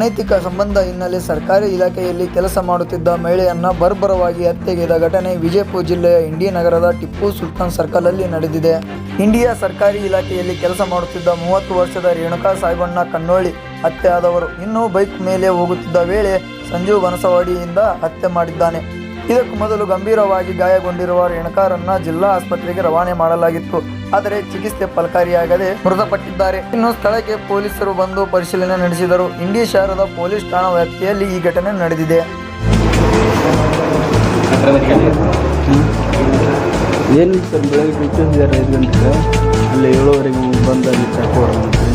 ಅನೈತಿಕ ಸಂಬಂಧ ಹಿನ್ನೆಲೆ ಸರ್ಕಾರಿ ಇಲಾಖೆಯಲ್ಲಿ ಕೆಲಸ ಮಾಡುತ್ತಿದ್ದ ಮಹಿಳೆಯನ್ನ ಬರ್ಬರವಾಗಿ ಹತ್ಯೆಗೈದ ಘಟನೆ ವಿಜಯಪುರ ಜಿಲ್ಲೆಯ ಇಂಡಿ ನಗರದ ಟಿಪ್ಪು ಸುಲ್ತಾನ್ ಸರ್ಕಲ್ ಅಲ್ಲಿ ನಡೆದಿದೆ. ಇಂಡಿಯಾ ಸರ್ಕಾರಿ ಇಲಾಖೆಯಲ್ಲಿ ಕೆಲಸ ಮಾಡುತ್ತಿದ್ದ 30 ವರ್ಷದ ರೇಣುಕಾ ಸಾಹೇಬಣ್ಣ ಕನ್ನೋಳಿ ಹತ್ಯೆ ಆದವರು. ಇನ್ನು ಬೈಕ್ ಮೇಲೆ ಹೋಗುತ್ತಿದ್ದ ವೇಳೆ ಸಂಜು ಬನಸವಾಡಿಯಿಂದ ಹತ್ಯೆ ಮಾಡಿದ್ದಾನೆ. ಇದಕ್ಕೂ ಮೊದಲು ಗಂಭೀರವಾಗಿ ಗಾಯಗೊಂಡಿರುವ ರೇಣುಕಾರನ್ನ ಜಿಲ್ಲಾ ಆಸ್ಪತ್ರೆಗೆ ರವಾನೆ ಮಾಡಲಾಗಿತ್ತು. ಆದರೆ ಚಿಕಿತ್ಸೆ ಫಲಕಾರಿಯಾಗದೆ ಮೃತಪಟ್ಟಿದ್ದಾರೆ. ಇನ್ನು ಸ್ಥಳಕ್ಕೆ ಪೊಲೀಸರು ಬಂದು ಪರಿಶೀಲನೆ ನಡೆಸಿದರು. ಇಂಡಿ ಶಹರದ ಪೊಲೀಸ್ ಠಾಣಾ ವ್ಯಾಪ್ತಿಯಲ್ಲಿ ಈ ಘಟನೆ ನಡೆದಿದೆ. ಏನು ಸರ್, ಬೆಳಗ್ಗೆ ಬಿಟ್ಟಿದ್ದಾರೆ 5 ಗಂಟೆಗೆ, ಅಲ್ಲಿ 7:30 ಬಂದು ಅಲ್ಲಿ ಚಾಕು ಹೊರಗೆ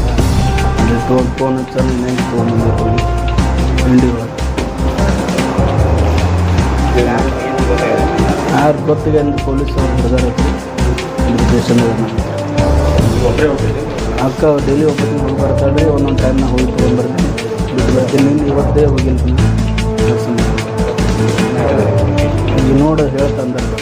ಅಲ್ಲಿ ಫೋನ್ ಹಚ್ಚಲ್ಲಿ ನೈಟ್ ತೊಗೊಂಡ್ಬಂದಿರ್ತೀವಿ ಇಂಡಿ ಒಳಗೆ. ಯಾರು ಗೊತ್ತಿಗೆ ಅಂದ್ರೆ ಪೊಲೀಸ್ ಅವ್ರು ಹಿಡಿದಾರೆ ಸ್ಟೇಷನ್ದಾಗ. ಅಕ್ಕ ಡೈಲಿ ಒಬ್ಬರಿಗೆ ಹೋಗಿ ಬರ್ತಾಳೆ, ಒಂದೊಂದು ಟೈಮ್ನಾಗ ಹೋಗಿ ತೊಗೊಂಡ್ಬರ್ತೀನಿ, ಬಿಟ್ಟು ಬರ್ತೀನಿ. ಇವತ್ತೇ ಹೋಗಿಲ್ಲ ಕೆಲಸ ಈಗ ನೋಡಿ ಹೇಳ್ತಂದ್ರೆ